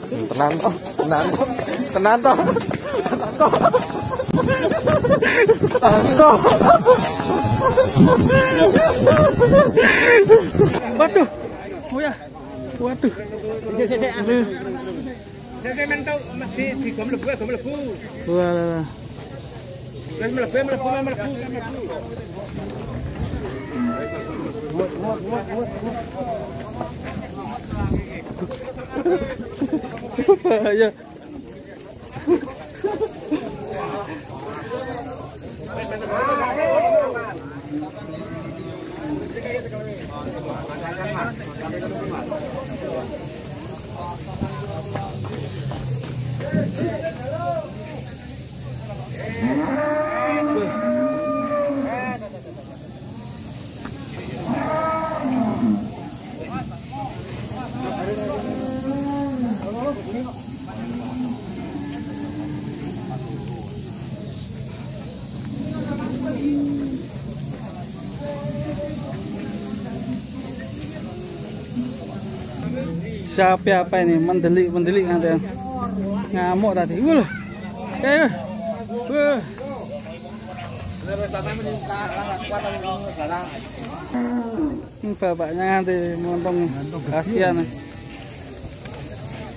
Tenan toh, tenan toh, tenan toh, tenan toh, tenan toh. Waduh, oh ya, waduh. Saya mentau di gom lebu. Wah. Melebu. Bahaya. Siapa apa ini? Mendelik nanti. Ngamuk tadi. Wah. Bapaknya nanti montong kasihan.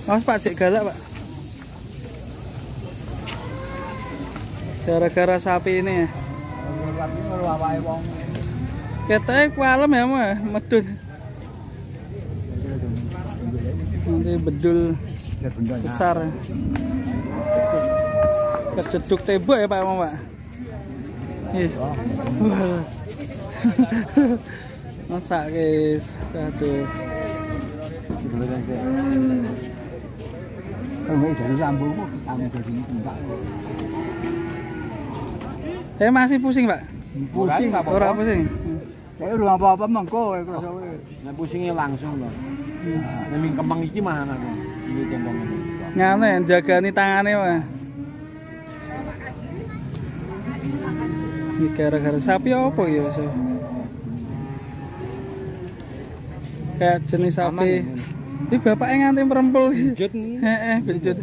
Mas Pak cek galak Pak. Gara-gara sapi ini ya. Katanya kualem ya mah medun. Nanti bedul besar. Kejeduk tembok ya Pak emang Pak. Masak guys. Aduh. Saya masih pusing Pak. Pusing Orang pusing. Saya udah apa-apa mengko nah pusingnya langsung loh. Neming kembang iki mah ana iki tembong ini. Ngene jagani tangane Pak. Ini gara-gara sapi apa ya? Kayak jenis sapi. Ini bapaknya nganti merempel. Benjut nih. Benjut.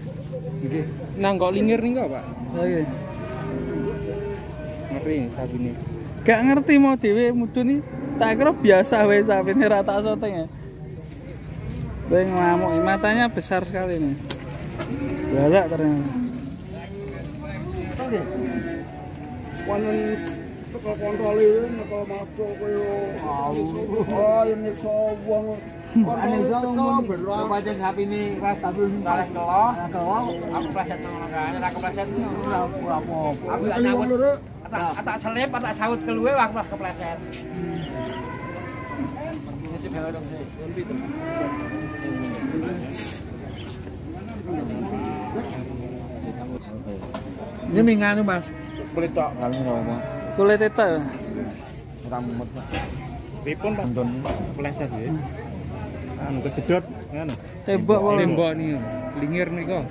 Nggih. Nang kok lingir nih kok, Pak? Oke. Ngeri sapi ini. Gak ngerti mau dhewe mudun nih. Tak kira biasa wae sapi ini rata soteng ya. Bae ngamuk, matanya besar sekali nih. Galak ternyata. Oke. Wanyen teko kontrole nek masuk koyo oh yen nyiksa wong kontrole teko Pancen sapi ini ras sapi kalih kelo. Aku pleset ngono kan, ora kepleset ora apa-apa. Aku tak nyawut. Tak selip, tak saut keluwe aku pas kepleset. Ini sih bae dong sih. Ini minganu Mas. Kulit tok kan ngono. Kulit itu ya? Ora mumet. Pripun Pak? Nonton kepleset ya. Anu kejedot ngono. Tembok nih. Lingir niku.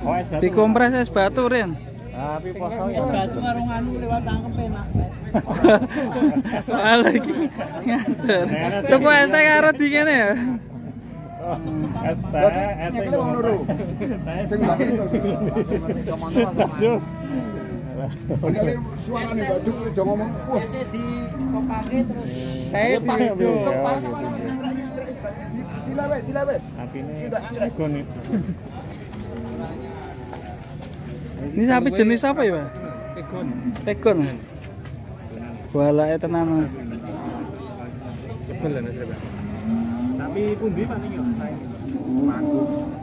Oh, es batu. Dikompres es batu Ren. Tapi poso ya. es batu karo nganu liwat tangkep enak. Lagi ngajar. Tuku es teh karo di kene ya. Es Nyekle wong loro. Sing mbake itu. Kali suarane baduk do ngomong, wah. Biasa dikopake terus. Saya di Kepas. Dilawe. Apine gon itu. Ini sapi jenis apa ya, Pak? Pegon. Pegon. Balake tenan. Kebel ana Pak. Tapi pundi Pak niki? Manggung.